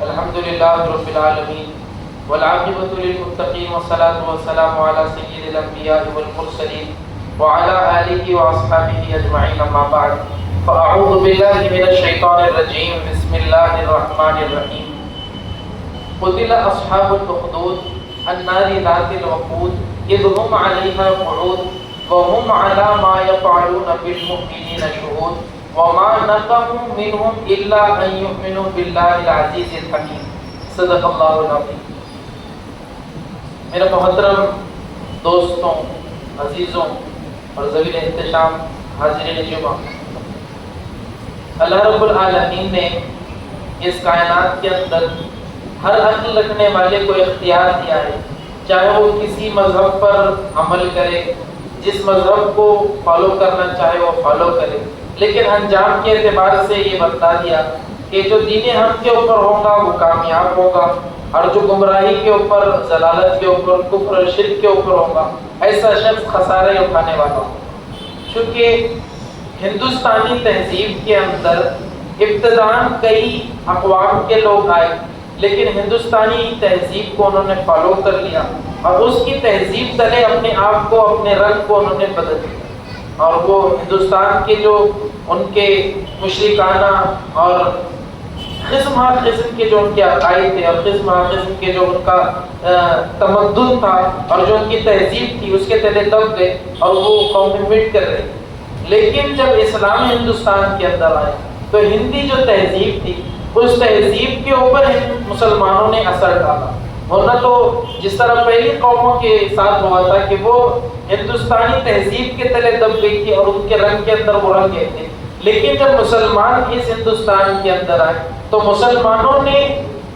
الحمد للہ رب العالمین والعاقبۃ للمتقین والصلاة والسلام علی سید الانبیاء والمرسلین وعلی آلہ واصحابہ اجمعین، اما بعد فاعوذ باللہ من الشیطان الرجیم، بسم اللہ الرحمن الرحیم۔ قتل اصحاب الاخدود النار ذات الوقود اذ هم علیہا قعود وهم علی ما یفعلون بالمؤمنین شہود وما نقموا منهم الا ان يؤمنوا بالله العزيز الحكيم۔ صدق اللہ العظیم۔ میرے محترم دوستوں، عزیزوں اور ذوی احتشام حاضرین جمعہ، اللہ رب العالمین نے اس کائنات کے اندر ہر عقل رکھنے والے کو اختیار دیا ہے، چاہے وہ کسی مذہب پر عمل کرے، جس مذہب کو فالو کرنا چاہے وہ فالو کرے، لیکن انجام کے اعتبار سے یہ بتا دیا کہ جو دین حق کے اوپر ہوگا وہ کامیاب ہوگا، اور جو گمراہی کے اوپر، ضلالت کے اوپر، کفر اور شرک کے اوپر ہوگا، ایسا شخص خسارے اٹھانے والا ہوگا۔ چونکہ ہندوستانی تہذیب کے اندر ابتداءً کئی اقوام کے لوگ آئے، لیکن ہندوستانی تہذیب کو انہوں نے فالو کر لیا اور اس کی تہذیب تلے اپنے آپ کو، اپنے رنگ کو انہوں نے بدل دیا، اور وہ ہندوستان کے جو ان کے مشرکانہ اور قسم ہر قسم کے جو ان کے عقائد تھے، اور قسم ہر قسم کے جو ان کا تمدن تھا اور جو ان کی تہذیب تھی، اس کے تلے دب گئے اور وہ قوم مٹ کر رہے۔ لیکن جب اسلام ہندوستان کے اندر آئے تو ہندی جو تہذیب تھی، اس تہذیب کے اوپر مسلمانوں نے اثر ڈالا، ورنہ تو جس طرح پہلی قوموں کے ساتھ ہوا تھا کہ وہ ہندوستانی تہذیب کے تلے دب گئی تھی اور ان کے رنگ کے اندر وہ رنگ گئے تھے۔ لیکن جب مسلمان اس ہندوستان کے اندر آئے تو مسلمانوں نے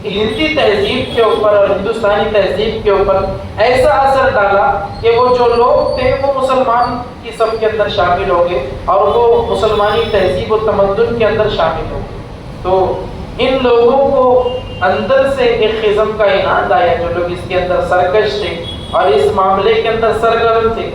ہندی تہذیب کے اوپر اور ہندوستانی تہذیب کے اوپر ایسا اثر ڈالا کہ وہ جو لوگ تھے وہ مسلمان کی صف کے اندر شامل ہو گئے اور وہ مسلمانی تہذیب و تمدن کے اندر شامل ہو گئے۔ تو ان لوگوں کو اندر سے ایک قسم کا اناد آیا، جو لوگ اس کے اندر سرکش تھے اور اس معاملے کے اندر سرگرم تھے،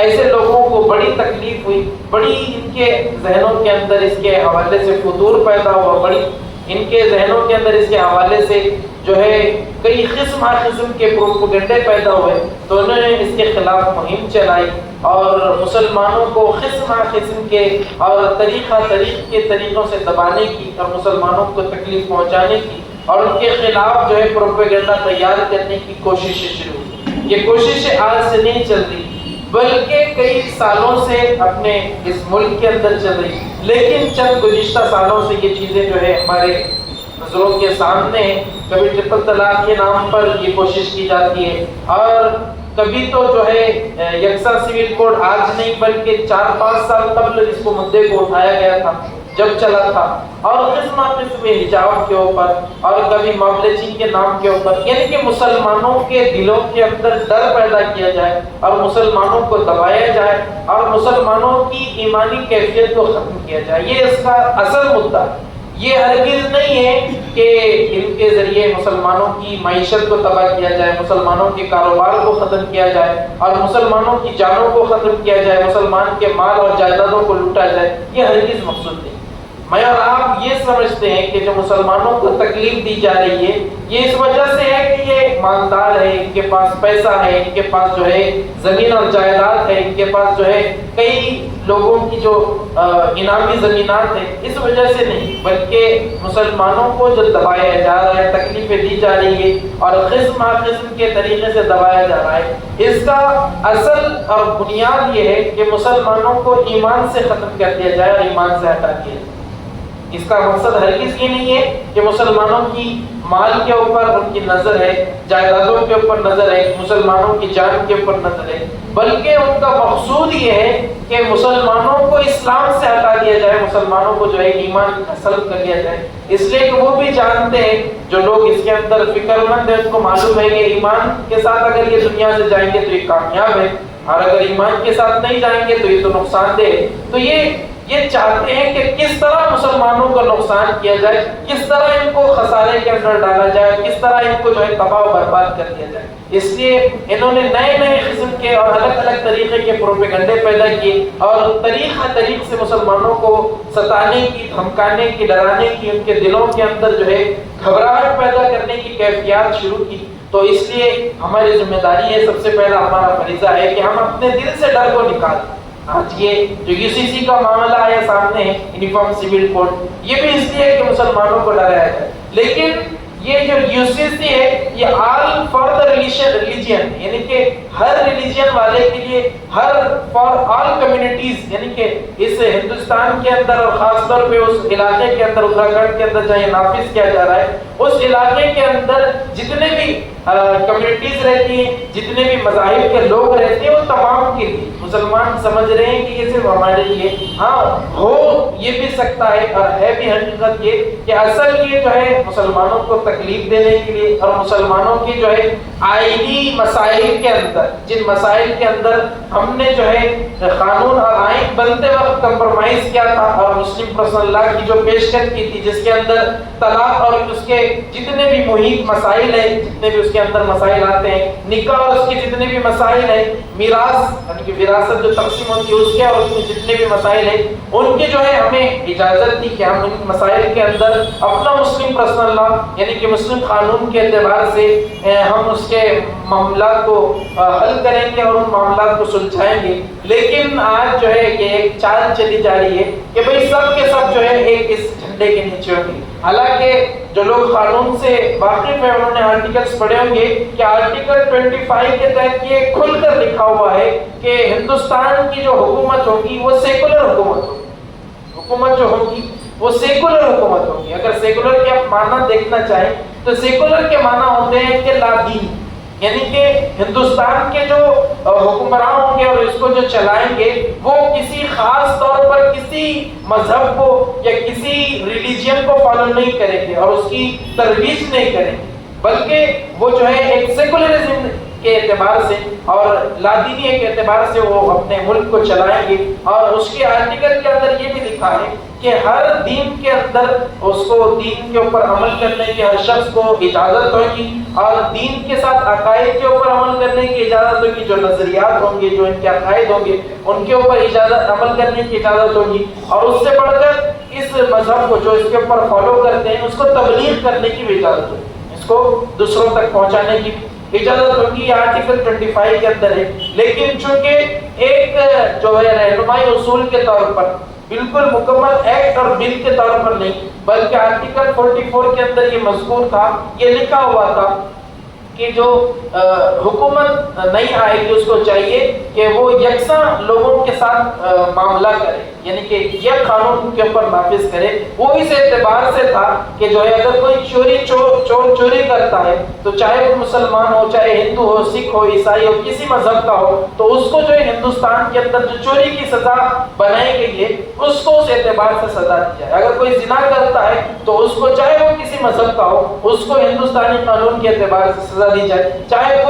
ایسے لوگوں کو بڑی تکلیف ہوئی، بڑی ان کے ذہنوں کے اندر اس کے حوالے سے فتور پیدا ہوا، بڑی ان کے ذہنوں کے اندر اس کے حوالے سے جو ہے کئی قسم کے پروپیگنڈے پیدا ہوئے، تو انہوں نے اس کے خلاف مہم چلائی اور مسلمانوں کو قسم کے اور طریق کے طریقوں سے دبانے کی اور مسلمانوں کو تکلیف پہنچانے کی اور ان کے خلاف جو ہے پروپیگنڈا تیار کرنے کی کوششیں شروع ہوئی۔ یہ کوششیں آج سے نہیں چل رہی، بلکہ کئی سالوں سے اپنے اس ملک کے اندر چل رہی، لیکن چند گزشتہ سالوں سے یہ چیزیں جو ہے ہمارے نظروں کے سامنے ہیں۔ کبھی ٹرپل طلاق کے نام پر یہ کوشش کی جاتی ہے، اور کبھی تو جو ہے یکساں سول کوڈ آج نہیں بلکہ 4-5 سال قبل اس کو مدعے کو اٹھایا گیا تھا جب چلا تھا، اور قسم حجاب کے اوپر اور کبھی مابلچنگ کے نام کے اوپر، یعنی کہ مسلمانوں کے دلوں کے اندر ڈر پیدا کیا جائے اور مسلمانوں کو دبایا جائے اور مسلمانوں کی ایمانی کیفیت کو ختم کیا جائے، یہ اس کا اصل مدعا ہے۔ یہ ہرگز نہیں ہے کہ ان کے ذریعے مسلمانوں کی معیشت کو تباہ کیا جائے، مسلمانوں کے کاروبار کو ختم کیا جائے اور مسلمانوں کی جانوں کو ختم کیا جائے، مسلمان کے مال اور جائیدادوں کو لوٹا جائے، یہ ہرگز مقصود نہیں۔ میں اور آپ یہ سمجھتے ہیں کہ جو مسلمانوں کو تکلیف دی جا رہی ہے یہ اس وجہ سے ہے کہ یہ مالدار ہے، ان کے پاس پیسہ ہے، ان کے پاس جو ہے زمین اور جائیداد ہے، ان کے پاس جو ہے کئی لوگوں کی جو انعامی زمینات ہیں، اس وجہ سے نہیں، بلکہ مسلمانوں کو جو دبایا جا رہا ہے، تکلیفیں دی جا رہی ہے اور قسم کے طریقے سے دبایا جا رہا ہے، اس کا اصل اور بنیاد یہ ہے کہ مسلمانوں کو ایمان سے ختم کر دیا جائے اور ایمان سے ہٹا دیا جائے۔ اس کا مقصد ہرگز یہ نہیں ہے کہ مسلمانوں کی مال کے اوپر ان کی نظر ہے، جائیدادوں کے اوپر نظر ہے، مسلمانوں کی جان کے اوپر نظر ہے، بلکہ ان کا مقصود یہ ہے کہ مسلمانوں کو اسلام سے ہٹا دیا جائے، مسلمانوں کو جو ہے ایمان سلب کر دیا جائے، اس لیے کہ وہ بھی جانتے ہیں، جو لوگ اس کے اندر فکر مند ہیں ان کو معلوم ہے کہ ایمان کے ساتھ اگر یہ دنیا سے جائیں گے تو یہ کامیاب ہے، اور اگر ایمان کے ساتھ نہیں جائیں گے تو یہ تو نقصان دہ ہے۔ تو یہ یہ چاہتے ہیں کہ کس طرح مسلمانوں کو نقصان کیا جائے، کس طرح ان کو خسارے کے اندر ڈالا جائے، کس طرح ان کو جو ہے تباہ و برباد کر دیا جائے۔ اس لیے انہوں نے نئے نئے قسم کے اور الگ الگ طریقے کے پروپیگنڈے پیدا کیے اور طریق سے مسلمانوں کو ستانے کی، دھمکانے کی، ڈرانے کی، ان کے دلوں کے اندر جو ہے گھبراہٹ پیدا کرنے کی کیفیات شروع کی۔ تو اس لیے ہماری ذمہ داری ہے، سب سے پہلا ہمارا فریضہ ہے کہ ہم اپنے دل سے ڈر کو نکالیں۔ آج یہ جو UCC کا معاملہ آیا سامنے ہے، یونیفارم سول کوڈ، یہ بھی اس لیے کہ مسلمانوں کو ڈرایا جائے، لیکن یہ جو UCC ہے یہ آل فار دا ریلیجن، یعنی کہ ہر ریلیجن والے کے لیے، ہر فار آل کمیونٹیز، یعنی کہ اس ہندوستان کے اندر اور خاص طور پہ اس علاقے کے اندر، اتراکھنڈ کے اندر جہاں نافذ کیا جا رہا ہے، اس علاقے کے اندر جتنے بھی کمیونٹیز رہتی ہیں، جتنے بھی مذاہب کے لوگ رہتے ہیں، وہ تمام کے لیے۔ مسلمان سمجھ رہے ہیں کہ یہ صرف ہمارے لیے، ہاں ہو یہ بھی سکتا ہے اور ہے بھی حقیقت یہ کہ اصل یہ جو ہے مسلمانوں کو تکلیف دینے کے لیے اور مسلمانوں کی جو ہے آئینی مسائل کے اندر، جن مسائل کے اندر ہم نے جو ہے قانون اور آئین بنتے وقت کمپرومائز کیا تھا اور مسلم پرسنل لا کی جو پیشکش کی تھی، جس کے اندر طلاق اور اس کے جتنے بھی محیط مسائل ہیں، جتنے بھی اس کے اندر مسائل آتے ہیں، نکاح اور اس کے جتنے بھی مسائل ہیں، میراث یعنی کہ وراثت جو تقسیم ہوتی ہے اس کے اور اس کے جتنے بھی مسائل ہیں، ان کی جو ہے ہمیں اجازت دی کہ ہم ان مسائل کے اندر اپنا مسلم پرسنل لا یعنی کہ مسلم قانون کے اعتبار سے ہم اس کے معاملات کو حل کریں گے اور ان معاملات کو سلجھائیں گے۔ لیکن آج جو ہے یہ ایک چال چلی جا رہی ہے کہ بھئی سب کے سب جو ہے ایک اس جھنڈے کے نیچے ہوں گے۔ حالانکہ جو لوگ قانون سے واقف ہیں انہوں نے آرٹیکلز پڑھے ہوں گے کہ آرٹیکل 25 کے تحت یہ کھل کر لکھا ہوا ہے کہ ہندوستان کی جو حکومت ہوگی وہ سیکولر حکومت ہوگی، حکومت جو ہوگی وہ سیکولر حکومت ہوگی۔ اگر سیکولر کے آپ معنی دیکھنا چاہیں تو سیکولر کے معنی ہوتے ہیں کہ لا دین، یعنی کہ ہندوستان کے جو حکمراں ہوں گے اور اس کو جو چلائیں گے وہ کسی خاص طور پر کسی مذہب کو یا کسی ریلیجن کو فالو نہیں کریں گے اور اس کی ترویج نہیں کریں گے، بلکہ وہ جو ہے ایک سیکولرزم کے اعتبار سے اور لادینی کے اعتبار سے وہ اپنے ملک کو چلائیں گے۔ اور اس کے آرٹیکل کے اندر یہ بھی لکھا ہے کہ ہر دین کے اندر اس کو دین کے اوپر عمل کرنے کی ہر شخص کو اجازت ہوگی اور دین کے ساتھ عقائد کے اوپر عمل کرنے کی اجازت ہوگی، جو نظریات ہوں گے، جو ان کے عقائد ہوں گے ان کے اوپر اجازت عمل کرنے کی اجازت ہوگی، اور اس سے بڑھ کر اس مذہب کو جو اس کے اوپر فالو کرتے ہیں اس کو تبلیغ کرنے کی بھی اجازت ہوگی، اس کو دوسروں تک پہنچانے کی اجازت ہوگی۔ آرٹیکل 25 کے اندر ہے، لیکن چونکہ ایک جو ہے رہنمائی اصول کے طور پر بالکل مکمل ایکٹ اور بل کے طور پر نہیں، بلکہ آرٹیکل 44 کے اندر یہ مذکور تھا، یہ لکھا ہوا تھا کہ جو حکومت نہیں آئے گی اس کو چاہیے کہ وہ یکساں لوگوں کے ساتھ معاملہ کرے، یعنی کہ یہ قانون کے اوپر نافذ کرے۔ وہ اس اعتبار سے تھا کہ جو ہے اگر کوئی چوری کرتا ہے تو چاہے وہ مسلمان ہو، چاہے ہندو ہو، سکھ ہو، عیسائی ہو، کسی مذہب کا ہو، تو اس کو جو ہے ہندوستان کے اندر جو چوری کی سزا بنائی گئی ہے اس کو اس اعتبار سے سزا دی جائے۔ اگر کوئی زنا کرتا ہے تو اس کو چاہے وہ کسی مذہب کا ہو اس کو ہندوستانی قانون کے اعتبار سے سزا دی جائے۔ چاہے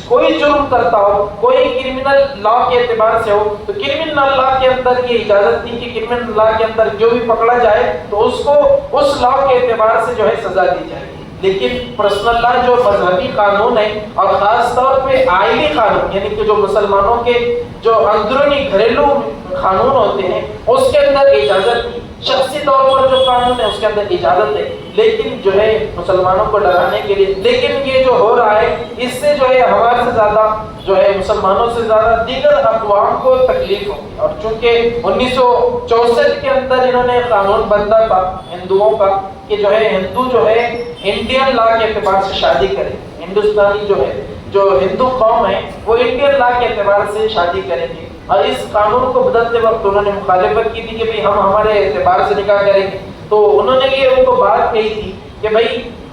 کوئی جرم کرتا ہو، کوئی کرمنل لا کے اعتبار سے ہو تو کرمنل لا کے اندر یہ اجازت دی کہ کرمنل لا کے اندر جو بھی پکڑا جائے تو اس کو اس لا کے اعتبار سے جو ہے سزا دی جائے۔ لیکن پرسنل لا جو مذہبی قانون ہے اور خاص طور پہ آئینی قانون یعنی کہ جو مسلمانوں کے جو اندرونی گھریلو قانون ہوتے ہیں اس کے اندر اجازت دی، شخصی طور پر جو قانون ہے اس کے اندر اجازت ہے، لیکن جو ہے مسلمانوں کو ڈرانے کے لیے۔ لیکن یہ جو ہو رہا ہے اس سے جو ہے ہمارے سے زیادہ جو ہے مسلمانوں سے زیادہ دیگر اقوام کو تکلیف ہوگی، اور چونکہ 1964 کے اندر انہوں نے قانون بندہ تھا ہندوؤں کا کہ جو ہے ہندو جو ہے انڈین لا کے اعتبار سے شادی کرے، ہندوستانی جو ہے جو ہندو قوم ہے وہ انڈین لا کے اعتبار سے شادی کریں گے، اور اس قانون کو بدلتے وقت انہوں نے مخالفت کی تھی کہ بھئی ہم ہمارے اعتبار سے نکاح کریں گے۔ تو انہوں نے یہ ان کو بات کہی تھی کہ بھئی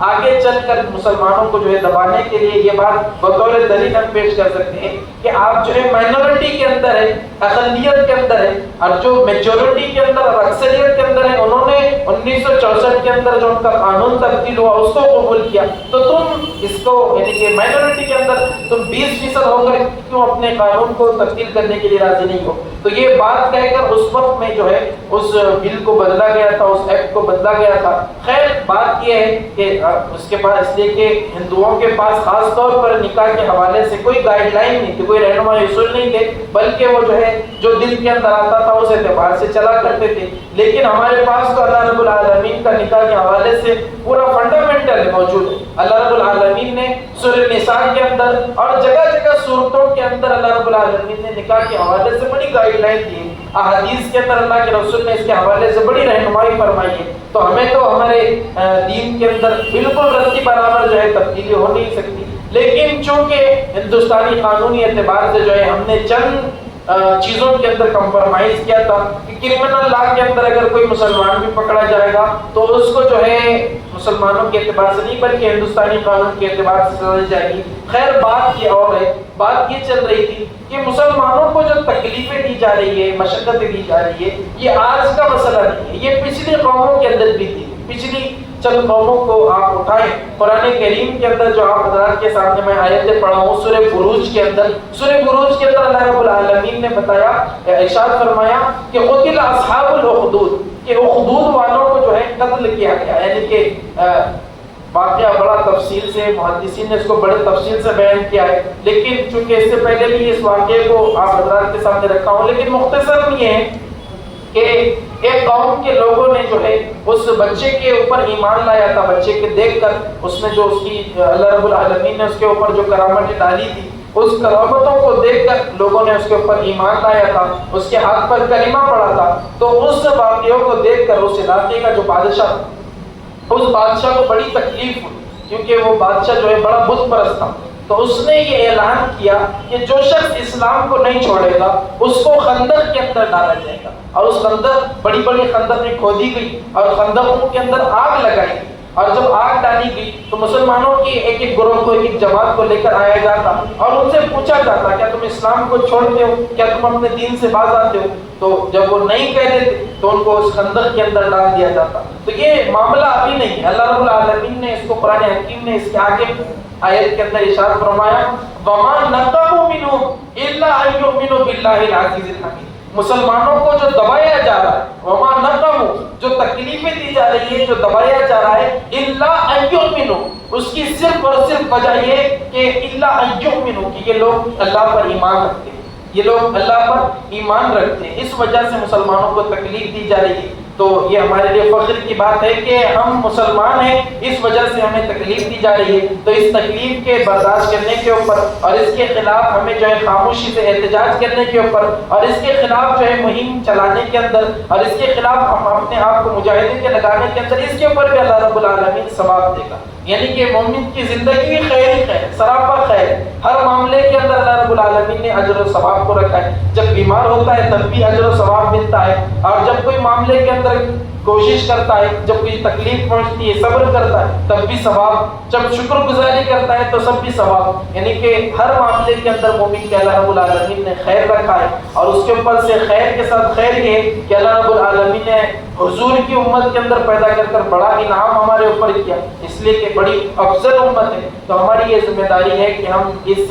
آگے چل کر مسلمانوں کو جو ہے دبانے کے لیے یہ بات بطور دلیل ہم پیش کر سکتے ہیں کہ آپ جو ہے مائنورٹی کے اندر ہے، اقلیت کے اندر ہے، اور جو میجورٹی کے اندر اور اکثریت کے اندر ہے انہوں نے 1964 کے اندر جو ان کا قانون تبدیل ہوا اس کو قبول کیا، تو تم اس کو یعنی کہ مائنورٹی کے اندر تم 20% ہو کر کیوں اپنے قانون کو تبدیل کرنے کے لیے راضی نہیں ہو؟ تو یہ بات کہہ کر اس وقت میں جو ہے اس بل کو بدلا گیا تھا، اس ایکٹ کو بدلا گیا تھا۔ خیر بات یہ ہے کہ اس کے پاس اس لیے کہ ہندوؤں کے پاس خاص طور پر نکاح کے حوالے سے کوئی گائیڈ لائن نہیں تھی، کوئی رہنما اصول نہیں تھے، بلکہ وہ جو ہے جو دل کے اندر آتا تھا اس اعتبار سے چلا کرتے تھے۔ لیکن ہمارے پاس تو اللہ رب العالمین کا نکاح کے حوالے سے پورا فنڈامنٹل موجود ہے۔ اللہ رب العالمین نے سورہ نساء کے اندر اور جگہ جگہ صورتوں کے اندر اللہ رب العالمین نے نکاح کے حوالے سے بڑی گائیڈ لائن دی ہے۔ احادیث کے اندر اللہ کے رسول نے اس کے حوالے سے بڑی رہنمائی فرمائی ہے۔ تو ہمیں تو ہمارے دین کے اندر بالکل رتی برابر جو ہے تبدیلی ہو نہیں سکتی، لیکن چونکہ ہندوستانی قانونی اعتبار سے جو ہے ہم نے چند چیزوں کے اندر کمپرمائز کیا تھا کہ کرمنل لا کے اندر اگر کوئی مسلمان بھی پکڑا جائے گا تو اس کو جو ہے مسلمانوں کے اعتبار سے نہیں بلکہ ہندوستانی قانون کے اعتبار سے سزا دی جائے گی۔ خیر بات یہ اور ہے، بات یہ چل رہی تھی کہ مسلمانوں کو جو تکلیفیں دی جا رہی ہے، مشقتیں دی جا رہی ہے، یہ آج کا مسئلہ نہیں ہے، یہ پچھلی قوموں کے اندر بھی تھی۔ پچھلی چند قوموں کو آپ اٹھائیں، قرآن کریم کے اندر جو آپ حضرات کے سامنے میں آیتیں پڑھا ہوں سورہ بروج کے اندر، سورہ بروج کے اندر اللہ رب العالمین نے بتایا، ارشاد فرمایا کہ قتل اصحاب الاخدود، کہ اخدود والوں کو جو ہے قتل کیا گیا، یعنی کہ واقعہ بڑا تفصیل سے محدثین نے اس کو بڑے تفصیل سے بیان کیا ہے، لیکن چونکہ اس سے پہلے بھی اس واقعے کو آپ حضرات کے سامنے رکھا ہوں، لیکن مختصر یہ ہے کہ ایک قوم کے لوگوں نے جو ہے اس بچے کے اوپر ایمان لایا تھا، بچے کے دیکھ کر اس نے جو اس کی اللہ رب العالمین نے اس کے اوپر جو کرامتیں ڈالی تھی، اس کرامتوں کو دیکھ کر لوگوں نے اس کے اوپر ایمان لایا تھا، اس کے ہاتھ پر کلمہ پڑا تھا۔ تو اس واقعوں کو دیکھ کر اس علاقے کا جو بادشاہ، اس بادشاہ کو بڑی تکلیف ہوئی، کیونکہ وہ بادشاہ جو ہے بڑا بت پرست تھا۔ تو اس نے یہ اعلان کیا کہ جو شخص اسلام کو نہیں چھوڑے گا اس کو خندق کے اندر ڈالا جائے گا، اور اس خندق بڑی بڑی خندقیں کھودی گئی اور خندقوں کے اندر آگ لگائی گئی، اور جب آگ ڈالی گئی تو مسلمانوں کی ایک ایک گروہ کو، ایک ایک جماعت کو لے کر آیا جاتا اور ان سے پوچھا جاتا کیا تم اسلام کو چھوڑتے ہو، کیا تم اپنے دین سے باز آتے ہو؟ تو جب وہ نہیں کہتے تھے تو ان کو اس خندق کے اندر ڈال دیا جاتا۔ تو یہ معاملہ ابھی نہیں ہے، اللہ رب العالمین نے اس کو قرآن حکیم نے اس کے آگے آیت کے اندر ارشاد فرمایا وَمَا نَقَمُوا مِنْهُمْ إِلَّا أَن يُؤْمِنُوا بِاللَّهِ الْعَزِيزِ الْحَمِيدِ، مسلمانوں کو جو دبایا جا رہا ہے، وَمَا نَقَمُوا، جو تکلیفیں دی جا رہی ہے، جو دبایا جا رہا ہے، إِلَّا أَن يُؤْمِنُوا، اس کی صرف اور صرف وجہ یہ کہ إِلَّا أَن يُؤْمِنُوا، کہ یہ لوگ اللہ پر ایمان رکھتے ہیں، یہ لوگ اللہ پر ایمان رکھتے ہیں، اس وجہ سے مسلمانوں کو تکلیف دی جا رہی ہے۔ تو یہ ہمارے لیے فخر کی بات ہے کہ ہم مسلمان ہیں، اس وجہ سے ہمیں تکلیف دی جا رہی ہے۔ تو اس تکلیف کے برداشت کرنے کے اوپر اور اس کے خلاف ہمیں جو ہے خاموشی سے احتجاج کرنے کے اوپر اور اس کے خلاف جو ہے مہم چلانے کے اندر اور اس کے خلاف ہم اپنے آپ کو مجاہدین کے لگانے کے اندر، اس کے اوپر بھی اللہ رب العالمین ثواب دے گا۔ یعنی کہ مومن کی زندگی خیر ہی خیر، سراپا خیر، ہر معاملے کے اندر اللہ رب العالمین نے اجر و ثواب کو رکھا ہے۔ جب بیمار ہوتا ہے تب بھی اجر و ثواب ملتا ہے، اور جب کوئی معاملے کے اندر کوشش کرتا ہے، جب کوئی تکلیف پہنچتی ہے صبر کرتا ہے تب بھی ثواب، جب شکر گزاری کرتا ہے تو سب بھی ثواب۔ یعنی کہ ہر معاملے کے اندر مومن کے اللہ رب العالمین نے خیر رکھا ہے، اور اس کے اوپر سے خیر کے ساتھ خیر یہ ہے کہ اللہ رب العالمین نے حضور کی امت کے اندر پیدا کر بڑا انعام ہمارے اوپر کیا، اس لیے کہ بڑی افضل امت ہے۔ تو ہماری یہ ذمہ داری ہے کہ ہم اس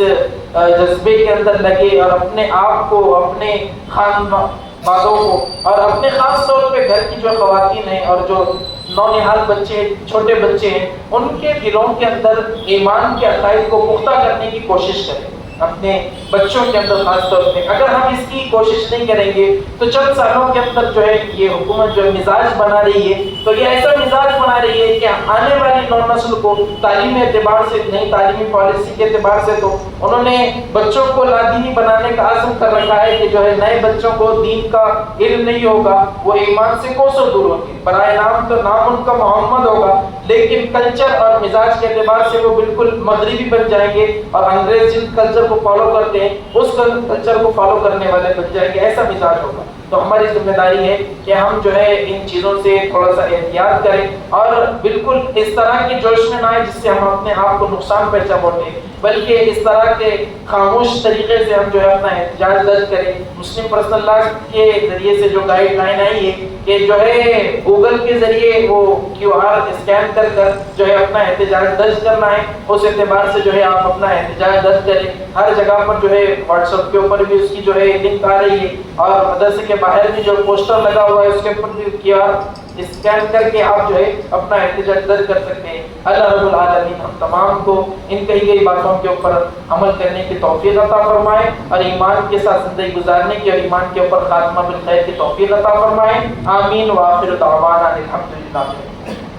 جذبے کے اندر لگے اور اپنے آپ کو، اپنے خاندانوں کو، اور اپنے خاص طور پہ گھر کی جو خواتین ہیں اور جو نونہال بچے، چھوٹے بچے ہیں، ان کے دلوں کے اندر ایمان کے عقائد کو پختہ کرنے کی کوشش کریں، اپنے بچوں کے اندر خاص طور پہ۔ اگر ہم اس کی کوشش نہیں کریں گے تو چند سالوں کے اندر جو ہے یہ حکومت جو مزاج بنا رہی ہے، تو یہ ایسا مزاج بنا رہی ہے کہ آنے والی نو نسل کو تعلیمی اعتبار سے، نئی تعلیمی پالیسی کے اعتبار سے تو انہوں نے بچوں کو لادینی بنانے کا عزم کر رکھا ہے کہ جو ہے نئے بچوں کو دین کا علم نہیں ہوگا، وہ ایمان سے کوسوں دور ہوں گے، برائے نام تو نام ان کا محمد ہوگا، لیکن کلچر اور مزاج کے اعتبار سے وہ بالکل مغربی بن جائیں گے اور انگریز جن کلچر کو فالو کرتے ہیں اس کلچر کو فالو کرنے والے بن جائیں گے، ایسا مزاج ہوگا۔ تو ہماری ذمہ داری ہے کہ ہم جو ہے ان چیزوں سے تھوڑا سا احتیاط کریں اور بالکل اس طرح کے جوش میں نہ آئے جس سے ہم اپنے آپ کو نقصان پہنچائیں، بلکہ اس طرح کے خاموش طریقے سے ہم جو ہے اپنا احتجاج درج کریں۔ مسلم پرسنل لا کے ذریعے سے جو گائیڈ لائن آئی ہے کہ جو ہے گوگل کے ذریعے وہ QR اسکین کر کر جو ہے اپنا احتجاج درج کرنا ہے، اس اعتبار سے جو ہے آپ اپنا احتجاج درج کریں۔ ہر جگہ پر جو ہے واٹس ایپ کے اوپر بھی اس کی جو ہے لنک آ رہی ہے اور مدرسے کے باہر بھی جو پوسٹر لگا ہوا ہے اس کے اوپر بھی QR اسکین کر کے آپ جو ہے اپنا احتجاج درج کر سکتے ہیں۔ اللہ رب العالمین ہم تمام کو ان کہی گئی باتوں کے اوپر عمل کرنے کی توفیق عطا فرمائے اور ایمان کے ساتھ زندگی گزارنے کی اور ایمان کے اوپر خاتمہ بالخیر کی توفیق عطا فرمائے۔ آمین وآخر دعوانا الحمدللہ۔